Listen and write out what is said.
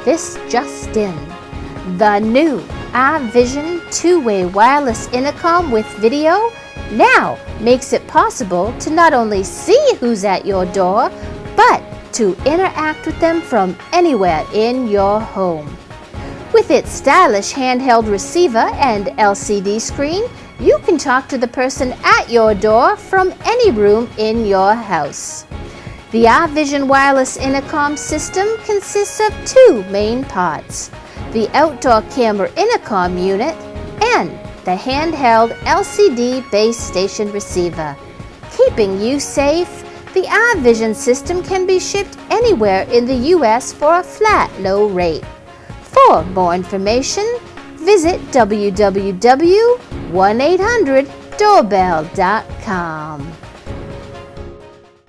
this just in. The new iVision two-way wireless intercom with video now makes it possible to not only see who's at your door, but to interact with them from anywhere in your home. With its stylish handheld receiver and LCD screen, you can talk to the person at your door from any room in your house. The iVision wireless intercom system consists of two main parts: the outdoor camera intercom unit and the handheld LCD base station receiver. Keeping you safe, the iVision system can be shipped anywhere in the U.S. for a flat low rate. For more information, visit www.1800doorbell.com.